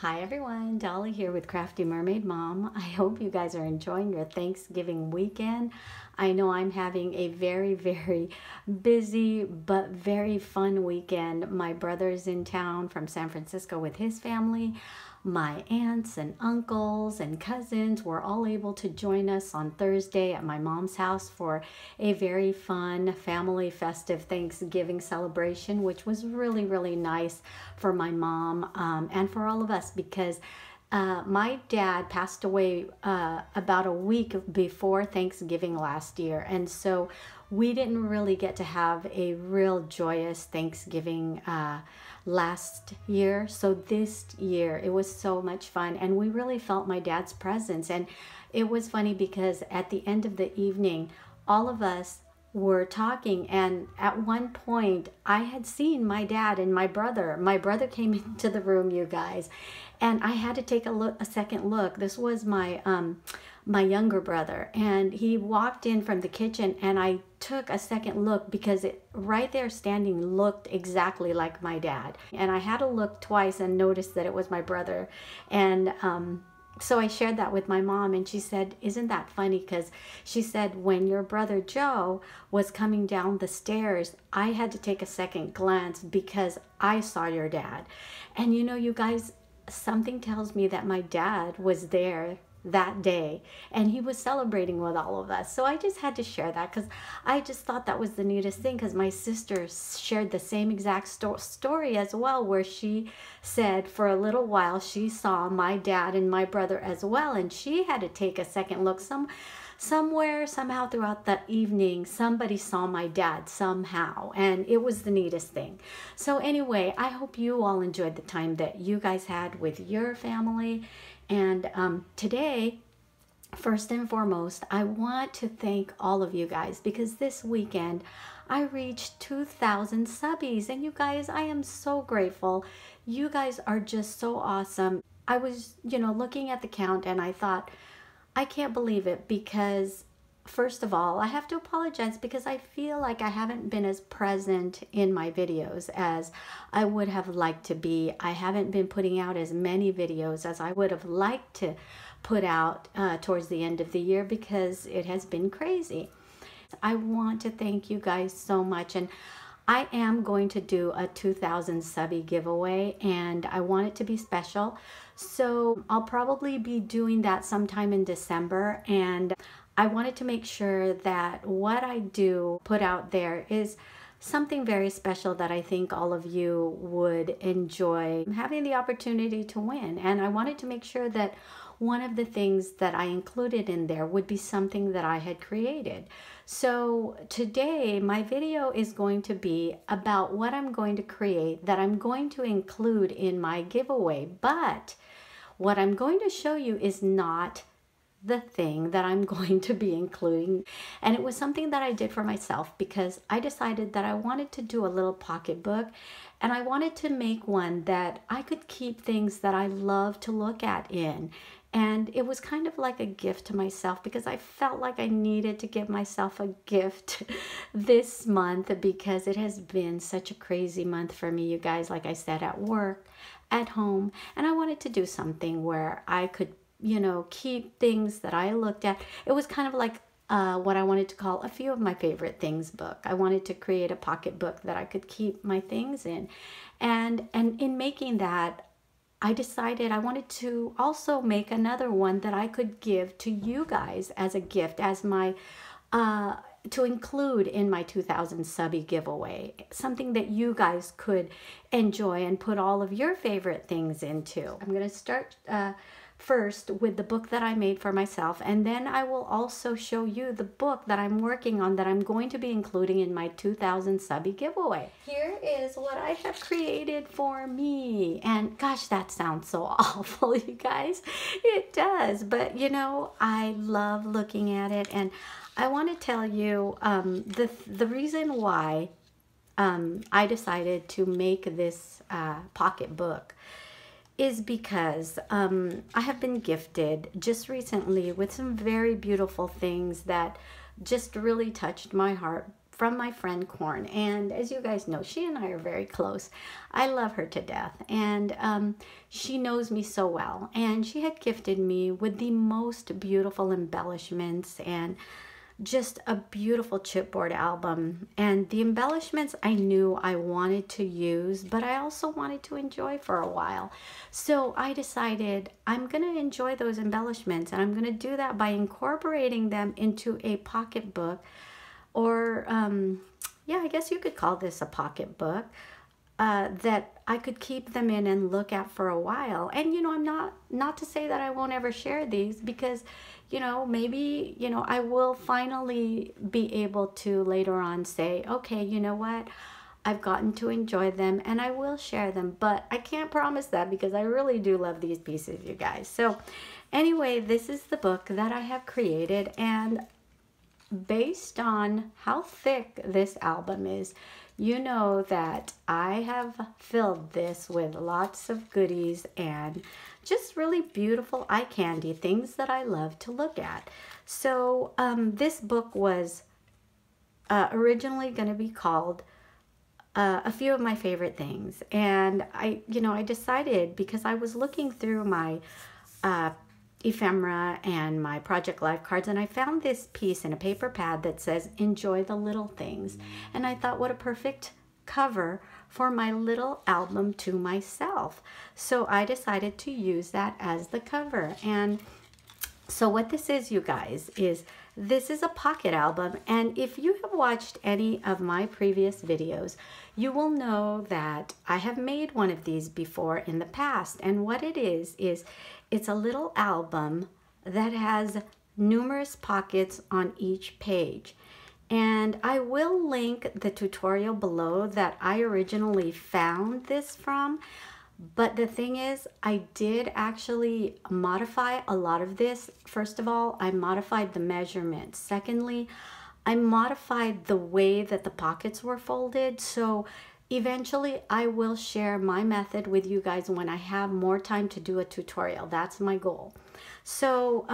Hi everyone, Dolly here with Crafty Mermaid Mom. I hope you guys are enjoying your Thanksgiving weekend. I know I'm having a very busy but very fun weekend. My brother's in town from San Francisco with his family. My aunts and uncles and cousins were all able to join us on Thursday at my mom's house for a very fun family festive Thanksgiving celebration, which was really nice for my mom and for all of us because my dad passed away about a week before Thanksgiving last year, and so we didn't really get to have a real joyous Thanksgiving last year. So this year it was so much fun, and we really felt my dad's presence. And it was funny because at the end of the evening, all of us were talking, and at one point I had seen my dad and my brother. My brother came into the room, you guys, and I had to take a second look. This was my my younger brother, and he walked in from the kitchen, and I took a second look because it right there standing looked exactly like my dad, and I had to look twice and notice that it was my brother. And so I shared that with my mom, and she said, "Isn't that funny?" Because she said, when your brother Joe was coming down the stairs, I had to take a second glance because I saw your dad. And you know, you guys, something tells me that my dad was there that day and he was celebrating with all of us. So I just had to share that because I just thought that was the neatest thing, because my sister shared the same exact story as well, where she said for a little while she saw my dad and my brother as well, and she had to take a second look. Somewhere, somehow throughout the evening, somebody saw my dad somehow, and it was the neatest thing. So anyway, I hope you all enjoyed the time that you guys had with your family. And today, first and foremost, I want to thank all of you guys, because this weekend I reached 2,000 subbies, and you guys, I am so grateful. You guys are just so awesome. I was, looking at the count, and I thought, I can't believe it, because first of all, I have to apologize because I feel like I haven't been as present in my videos as I would have liked to be. I haven't been putting out as many videos as I would have liked to put out towards the end of the year, because it has been crazy. I want to thank you guys so much, and I am going to do a 2,000 subby giveaway, and I want it to be special. So I'll probably be doing that sometime in December, and I wanted to make sure that what I do put out there is something very special that I think all of you would enjoy having the opportunity to win. And I wanted to make sure that one of the things that I included in there would be something that I had created. So today my video is going to be about what I'm going to create that I'm going to include in my giveaway. But what I'm going to show you is not the thing that I'm going to be including. And it was something that I did for myself, because I decided that I wanted to do a little pocketbook, and I wanted to make one that I could keep things that I love to look at in. And it was kind of like a gift to myself, because I felt like I needed to give myself a gift this month, because it has been such a crazy month for me, you guys, like I said, at work, at home, and I wanted to do something where I could keep things that I looked at. It was kind of like what I wanted to call a few of my favorite things book. I wanted to create a pocketbook that I could keep my things in. And in making that, I decided I wanted to also make another one that I could give to you guys as a gift, as my to include in my 2,000 subby giveaway, something that you guys could enjoy and put all of your favorite things into. I'm going to start first with the book that I made for myself, and then I will also show you the book that I'm working on that I'm going to be including in my 2,000 subby giveaway. Here is what I have created for me, and gosh, that sounds so awful, you guys. It does, but I love looking at it, and I want to tell you the reason why I decided to make this pocketbook is because I have been gifted just recently with some very beautiful things that just really touched my heart from my friend Corn. And as you guys know, she and I are very close. I love her to death, and she knows me so well. And she had gifted me with the most beautiful embellishments and just a beautiful chipboard album. And the embellishments I knew I wanted to use, but I also wanted to enjoy for a while. So I decided I'm going to enjoy those embellishments, and I'm going to do that by incorporating them into a pocketbook, or yeah, I guess you could call this a pocketbook, that I could keep them in and look at for a while. And you know, I'm not to say that I won't ever share these, because you know, maybe, you know, I will finally be able to later on say, okay, you know what, I've gotten to enjoy them and I will share them. But I can't promise that, because I really do love these pieces, you guys. So anyway, this is the book that I have created, and based on how thick this album is, you know that I have filled this with lots of goodies and just really beautiful eye candy, things that I love to look at. So this book was originally going to be called A Few of My Favorite Things. And I decided, because I was looking through my ephemera and my project life cards, and I found this piece in a paper pad that says enjoy the little things, and I thought, what a perfect cover for my little album to myself. So I decided to use that as the cover. And so what this is, you guys, is this is a pocket album. And if you have watched any of my previous videos, you will know that I have made one of these before in the past. And what it is it's a little album that has numerous pockets on each page. And I will link the tutorial below that I originally found this from. But the thing is, I did actually modify a lot of this. First of all, I modified the measurements. Secondly, I modified the way that the pockets were folded. So eventually I will share my method with you guys when I have more time to do a tutorial. That's my goal. So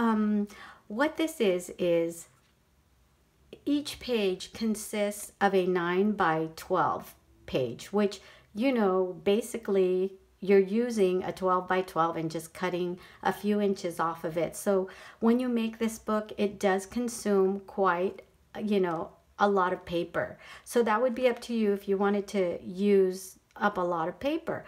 what this is each page consists of a 9 by 12 page, which, you know, basically you're using a 12 by 12 and just cutting a few inches off of it. So when you make this book, it does consume quite, you know, a lot of paper. So that would be up to you if you wanted to use up a lot of paper.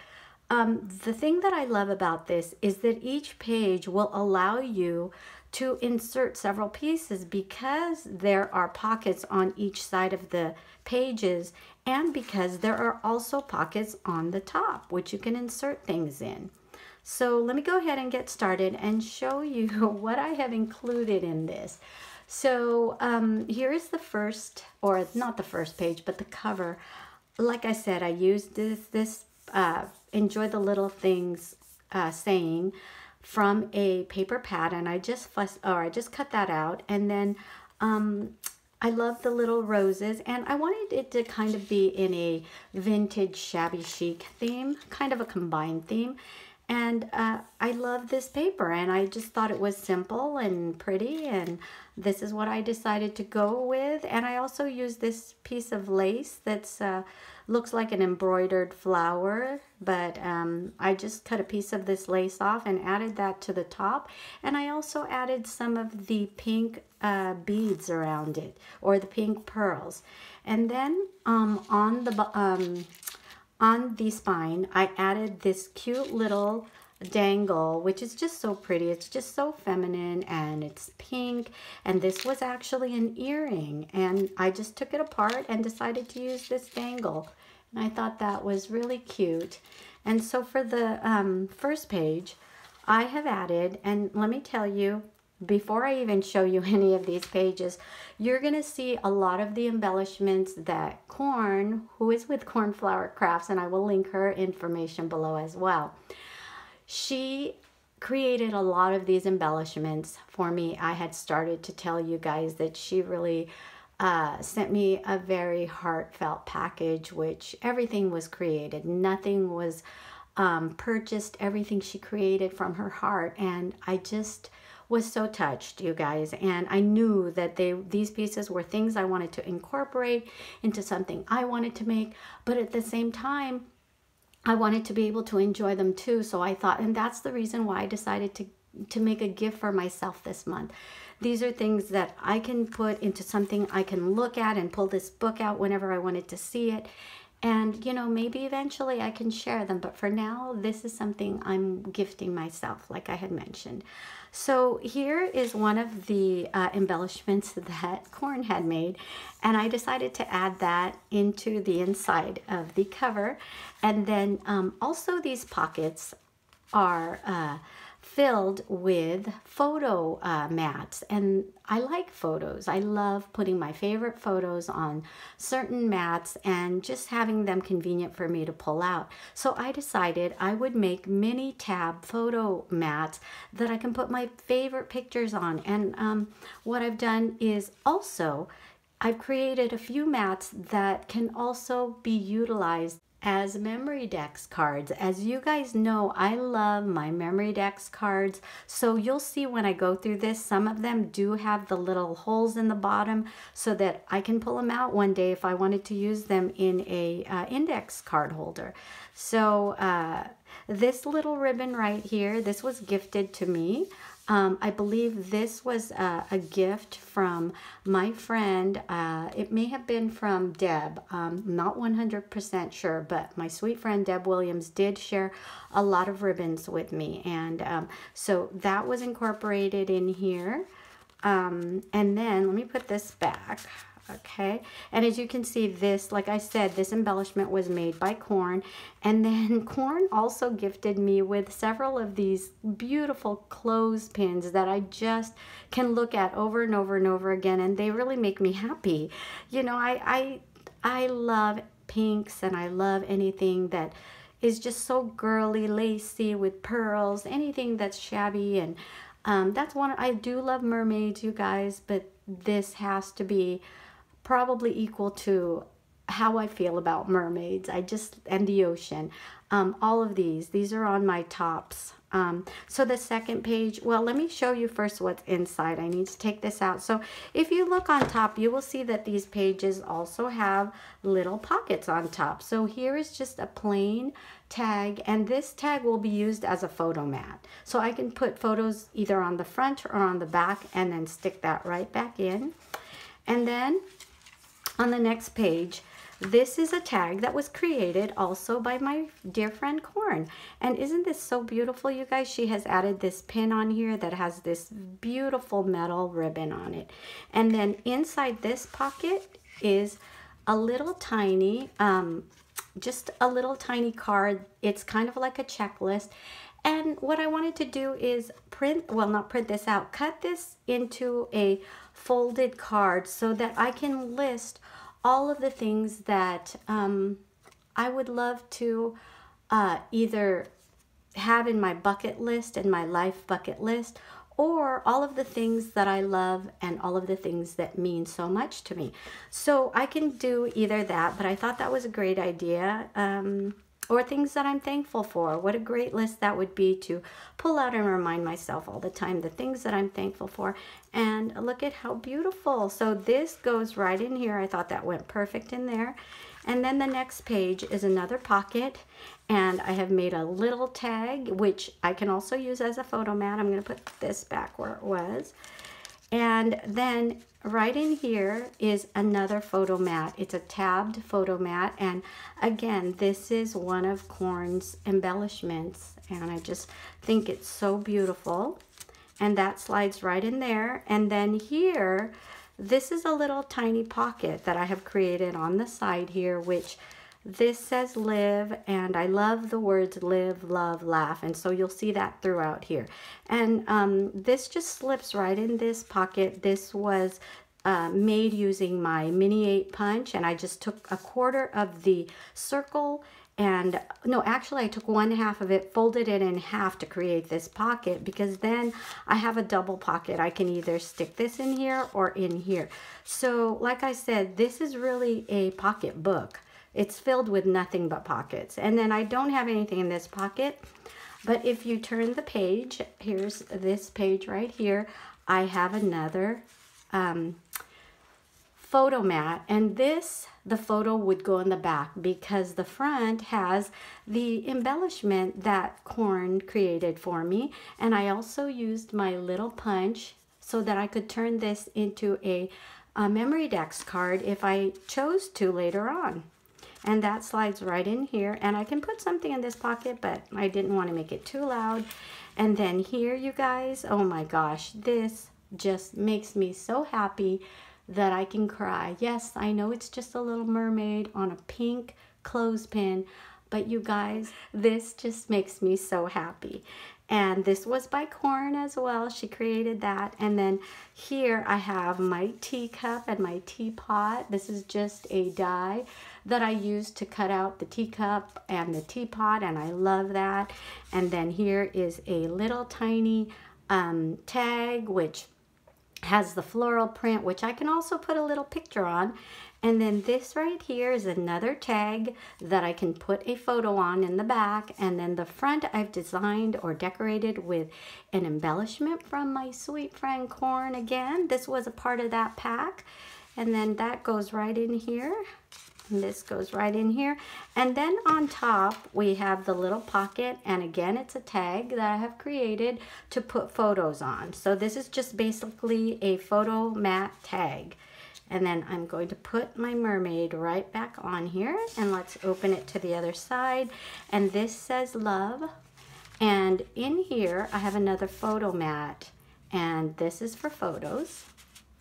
The thing that I love about this is that each page will allow you to insert several pieces, because there are pockets on each side of the pages, and because there are also pockets on the top, which you can insert things in. So let me go ahead and get started and show you what I have included in this. So here is the first, or not the first page, but the cover. Like I said, I used this enjoy the little things saying from a paper pad, and I just cut that out. And then I love the little roses, and I wanted it to kind of be in a vintage shabby chic theme, kind of a combined theme. And I love this paper, and I just thought it was simple and pretty, and this is what I decided to go with. And I also used this piece of lace that's looks like an embroidered flower, but I just cut a piece of this lace off and added that to the top. And I also added some of the pink beads around it, or the pink pearls. And then on the spine, I added this cute little dangle, which is just so pretty. It's just so feminine, and it's pink. And this was actually an earring, and I just took it apart and decided to use this dangle. And I thought that was really cute. And so for the first page, I have added, and let me tell you, before I even show you any of these pages, you're going to see a lot of the embellishments that Corn, who is with Cornflower Crafts, and I will link her information below as well. She created a lot of these embellishments for me. I had started to tell you guys that she really sent me a very heartfelt package, which everything was created. Nothing was purchased. Everything she created from her heart. And I just was so touched, you guys. And I knew that these pieces were things I wanted to incorporate into something I wanted to make, but at the same time, I wanted to be able to enjoy them too. So I thought, and that's the reason why I decided to make a gift for myself this month. These are things that I can put into something I can look at and pull this book out whenever I wanted to see it. And, you know, maybe eventually I can share them. But for now, this is something I'm gifting myself, like I had mentioned. So here is one of the embellishments that Corn had made. And I decided to add that into the inside of the cover. And then also these pockets are filled with photo mats, and I like photos. I love putting my favorite photos on certain mats and just having them convenient for me to pull out. So I decided I would make mini tab photo mats that I can put my favorite pictures on. And what I've done is also I've created a few mats that can also be utilized as memory decks cards. As you guys know, I love my memory decks cards. So you'll see when I go through this, some of them do have the little holes in the bottom so that I can pull them out one day if I wanted to use them in a index card holder. So this little ribbon right here, this was gifted to me. I believe this was a gift from my friend. It may have been from Deb. Not 100% sure, but my sweet friend Deb Williams did share a lot of ribbons with me. And so that was incorporated in here. And then let me put this back. Okay, and as you can see, this, like I said, this embellishment was made by Corn. And then Corn also gifted me with several of these beautiful clothespins that I just can look at over and over and over again, and they really make me happy. You know, I love pinks, and I love anything that is just so girly, lacy with pearls, anything that's shabby. And that's one. I do love mermaids, you guys, but this has to be probably equal to how I feel about mermaids. And the ocean. All of these are on my tops. So the second page, well, let me show you first what's inside. I need to take this out. So if you look on top, you will see that these pages also have little pockets on top. So here is just a plain tag, and this tag will be used as a photo mat. So I can put photos either on the front or on the back and then stick that right back in. And then on the next page, this is a tag that was created also by my dear friend Corn. And isn't this so beautiful, you guys? She has added this pin on here that has this beautiful metal ribbon on it. And then inside this pocket is a little tiny, just a little tiny card. It's kind of like a checklist. And what I wanted to do is cut this into a folded card so that I can list all of the things that I would love to either have in my bucket list and my life bucket list, or all of the things that I love and all of the things that mean so much to me. So I can do either that, but I thought that was a great idea. Or things that I'm thankful for. What a great list that would be to pull out and remind myself all the time the things that I'm thankful for. And look at how beautiful. So this goes right in here. I thought that went perfect in there. And then the next page is another pocket. And I have made a little tag, which I can also use as a photo mat. I'm going to put this back where it was. And then right in here is another photo mat. It's a tabbed photo mat. And again, this is one of Corn's embellishments. And I just think it's so beautiful. And that slides right in there. And then here, this is a little tiny pocket that I have created on the side here, which this says live, and I love the words live, love, laugh, and so you'll see that throughout here. And this just slips right in this pocket. This was made using my mini 8 punch, and I just took 1/4 of the circle, and no, actually I took 1/2 of it, folded it in half to create this pocket, because then I have a double pocket. I can either stick this in here or in here. So like I said, this is really a pocket book. It's filled with nothing but pockets. And then I don't have anything in this pocket. But if you turn the page, here's this page right here, I have another photo mat, and the photo would go in the back because the front has the embellishment that Corn created for me. And I also used my little punch so that I could turn this into a memory decks card if I chose to later on. And that slides right in here, and I can put something in this pocket, but I didn't want to make it too loud. And then here, you guys, oh my gosh, this just makes me so happy that I can cry. Yes, I know it's just a little mermaid on a pink clothespin, but you guys, this just makes me so happy. And this was by Corn as well. She created that. And then here I have my teacup and my teapot. This is just a die that I used to cut out the teacup and the teapot, and I love that. And then here is a little tiny tag, which has the floral print, which I can also put a little picture on. And then this right here is another tag that I can put a photo on in the back. And then the front I've designed or decorated with an embellishment from my sweet friend Corn again. This was a part of that pack. And then that goes right in here. And this goes right in here. And then on top, we have the little pocket. And again, it's a tag that I have created to put photos on. So this is just basically a photo mat tag. And then I'm going to put my mermaid right back on here. And let's open it to the other side. And this says love. And in here, I have another photo mat. And this is for photos,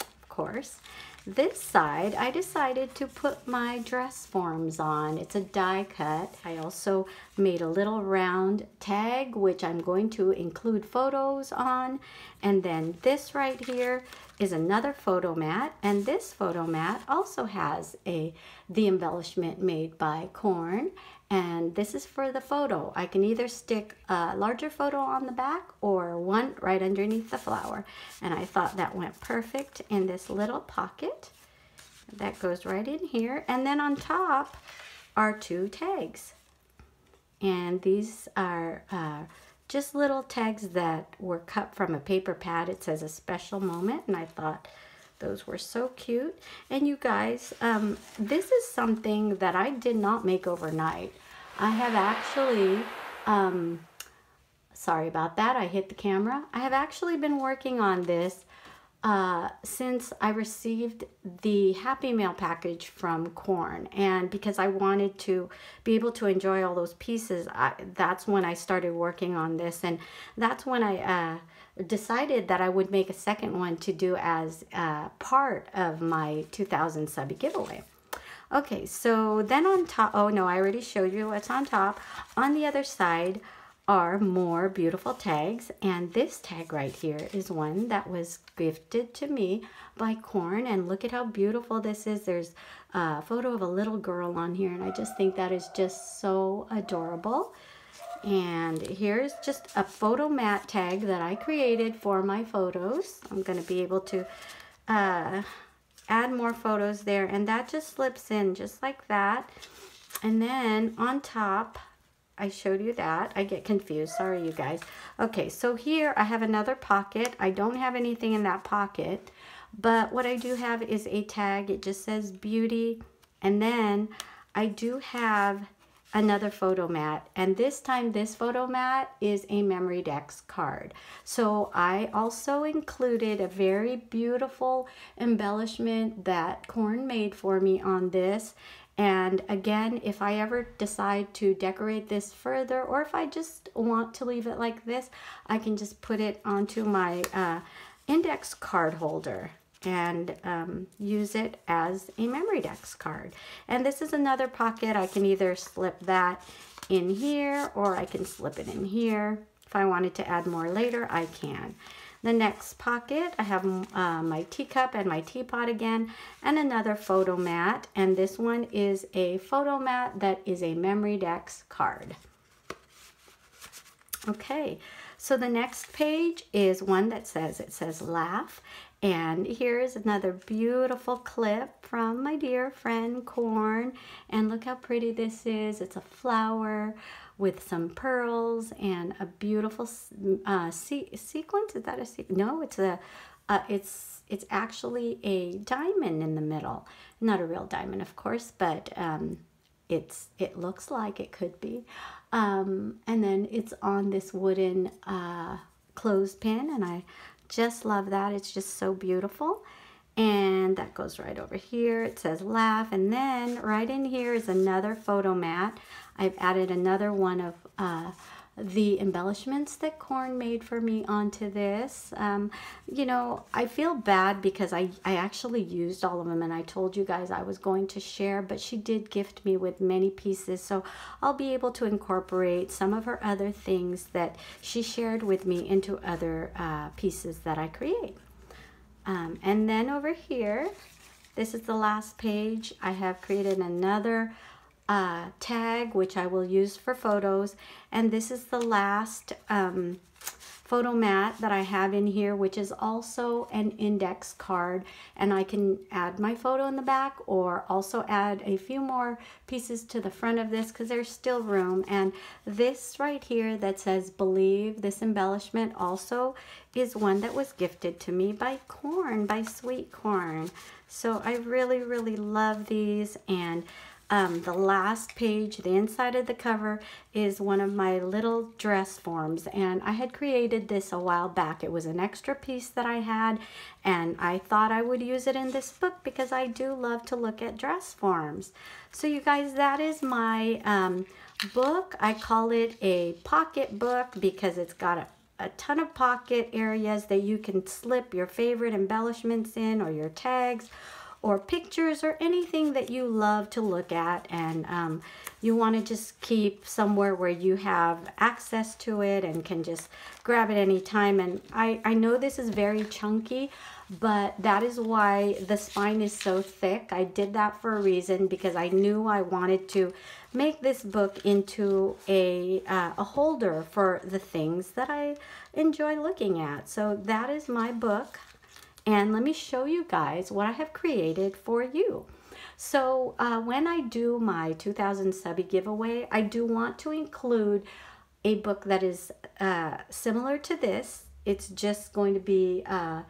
of course. This side, I decided to put my dress forms on. It's a die cut. I also made a little round tag, which I'm going to include photos on. And then this right here is another photo mat. And this photo mat also has the embellishment made by Corn. And this is for the photo. I can either stick a larger photo on the back or one right underneath the flower. And I thought that went perfect in this little pocket. That goes right in here. And then on top are two tags. And these are just little tags that were cut from a paper pad. It says a special moment, and I thought those were so cute. And you guys, this is something that I did not make overnight. I have actually, sorry about that, I hit the camera. I have actually been working on this since I received the Happy Mail package from Corn. And because I wanted to be able to enjoy all those pieces, that's when I started working on this. And that's when I decided that I would make a second one to do as part of my 2000 subby giveaway. Okay, so then on top, oh no, I already showed you what's on top. On the other side are more beautiful tags, and this tag right here is one that was gifted to me by Corn. And look at how beautiful this is. There's a photo of a little girl on here, and I just think that is just so adorable. And here's just a photo mat tag that I created for my photos. I'm going to be able to add more photos there, and that just slips in just like that. And then on top, I showed you that. I get confused. Sorry, you guys. Okay, so here I have another pocket. I don't have anything in that pocket, but what I do have is a tag. It just says beauty. And then I do have another photo mat, and this time this photo mat is a memory decks card. So I also included a very beautiful embellishment that Corn made for me on this. And again, if I ever decide to decorate this further, or if I just want to leave it like this, I can just put it onto my index card holder and use it as a memory decks card. And this is another pocket. I can either slip that in here, or I can slip it in here. If I wanted to add more later, I can. The next pocket, I have my teacup and my teapot again, and another photo mat. And this one is a photo mat that is a memory decks card. Okay, so the next page is one that says, it says laugh. And here is another beautiful clip from my dear friend Corn. And look how pretty this is. It's a flower with some pearls and a beautiful sequence. Is that a sequence? No, it's actually a diamond in the middle. Not a real diamond, of course, but it looks like it could be. And then it's on this wooden clothespin, and I just love that. It's just so beautiful. And that goes right over here. It says laugh. And then right in here is another photo mat. I've added another one of the embellishments that Corn made for me onto this. You know, I feel bad because I actually used all of them, and I told you guys I was going to share, but she did gift me with many pieces, so I'll be able to incorporate some of her other things that she shared with me into other pieces that I create. And then over here, this is the last page. I have created another tag, which I will use for photos. And this is the last photo mat that I have in here, which is also an index card. And I can add my photo in the back, or also add a few more pieces to the front of this because there's still room. And this right here that says believe, this embellishment also is one that was gifted to me by Corn, by Sweet Corn. So I really, really love these. And the last page, the inside of the cover, is one of my little dress forms, and I had created this a while back. It was an extra piece that I had, and I thought I would use it in this book because I do love to look at dress forms. So you guys, that is my book. I call it a pocket book because it's got a ton of pocket areas that you can slip your favorite embellishments in, or your tags, or pictures, or anything that you love to look at, and you want to just keep somewhere where you have access to it and can just grab it anytime. And I know this is very chunky, but that is why the spine is so thick. I did that for a reason, because I knew I wanted to make this book into a holder for the things that I enjoy looking at. So that is my book. And let me show you guys what I have created for you. So when I do my 2000 Subby giveaway, I do want to include a book that is similar to this. It's just going to be a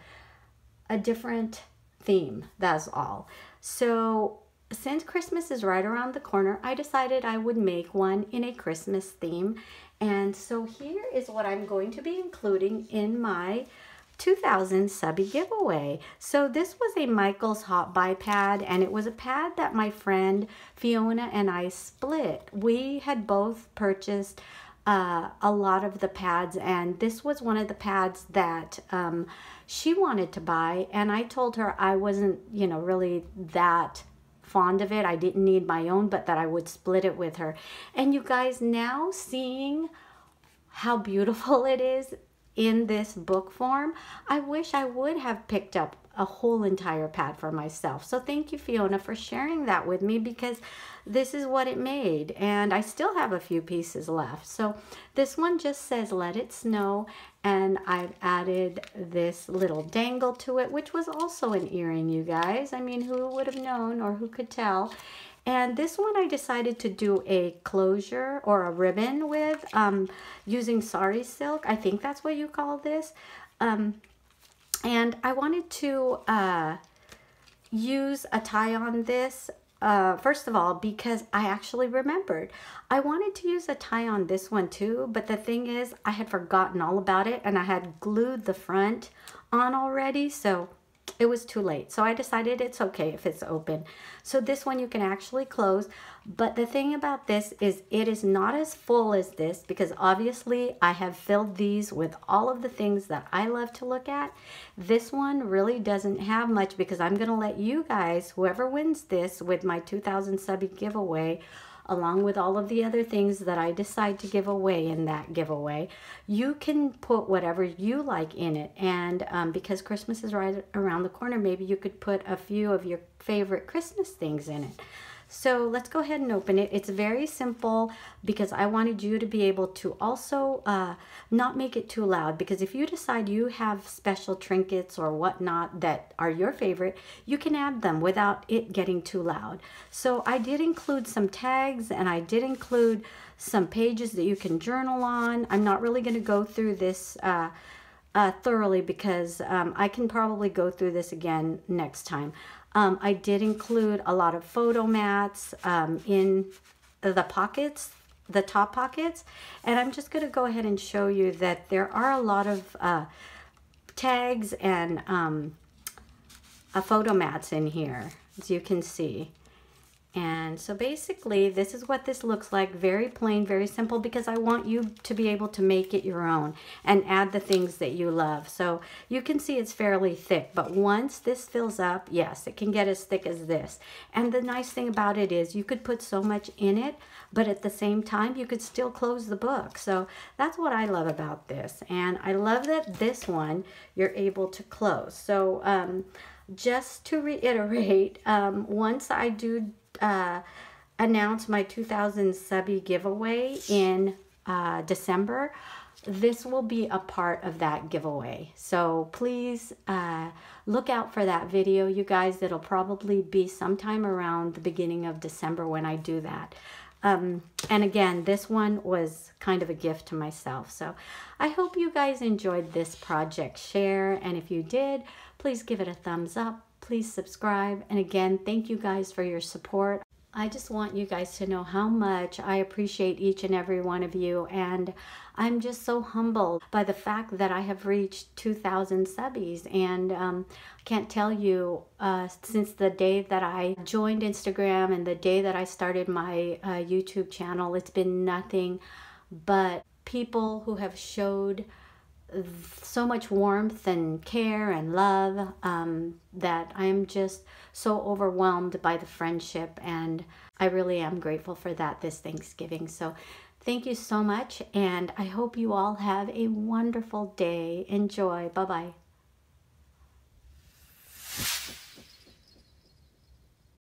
different theme, that's all. So since Christmas is right around the corner, I decided I would make one in a Christmas theme. And so here is what I'm going to be including in my 2000 Subby giveaway. So this was a Michael's Hot Buy pad, and it was a pad that my friend Fiona and I split. We had both purchased a lot of the pads, and this was one of the pads that she wanted to buy, and I told her I wasn't, you know, really that fond of it. I didn't need my own, but that I would split it with her. And you guys, now seeing how beautiful it is in this book form, I wish I would have picked up a whole entire pad for myself. So thank you, Fiona, for sharing that with me, because this is what it made, and I still have a few pieces left. So this one just says let it snow, and I've added this little dangle to it, which was also an earring, you guys. I mean, who would have known, or who could tell? And this one I decided to do a closure or a ribbon with using sari silk. I think that's what you call this. And I wanted to use a tie on this, first of all, because I actually remembered. I wanted to use a tie on this one too, but the thing is, I had forgotten all about it, and I had glued the front on already, so it was too late. So I decided it's okay if it's open. So this one you can actually close. But the thing about this is it is not as full as this, because obviously I have filled these with all of the things that I love to look at. This one really doesn't have much, because I'm going to let you guys, whoever wins this with my 2000 Subby giveaway, along with all of the other things that I decide to give away in that giveaway, you can put whatever you like in it. And because Christmas is right around the corner, maybe you could put a few of your favorite Christmas things in it. So let's go ahead and open it. It's very simple because I wanted you to be able to also not make it too loud, because if you decide you have special trinkets or whatnot that are your favorite, you can add them without it getting too loud. So I did include some tags, and I did include some pages that you can journal on. I'm not really going to go through this thoroughly because I can probably go through this again next time. I did include a lot of photo mats in the pockets, the top pockets, and I'm just going to go ahead and show you that there are a lot of tags and photo mats in here, as you can see. And so basically this is what this looks like, very plain, very simple, because I want you to be able to make it your own and add the things that you love. So you can see it's fairly thick, but once this fills up, yes, it can get as thick as this. And the nice thing about it is you could put so much in it, but at the same time you could still close the book. So that's what I love about this. And I love that this one you're able to close. So just to reiterate, once I do announce my 2000 subby giveaway in December, this will be a part of that giveaway. So please look out for that video, you guys. It'll probably be sometime around the beginning of December when I do that. And again, this one was kind of a gift to myself. So I hope you guys enjoyed this project share, and if you did, please give it a thumbs up. Please subscribe. And again, thank you guys for your support. I just want you guys to know how much I appreciate each and every one of you. And I'm just so humbled by the fact that I have reached 2,000 subbies. And I can't tell you, since the day that I joined Instagram and the day that I started my YouTube channel, it's been nothing but people who have showed so much warmth and care and love that I'm just so overwhelmed by the friendship, and I really am grateful for that this Thanksgiving. So thank you so much, and I hope you all have a wonderful day. Enjoy. Bye-bye.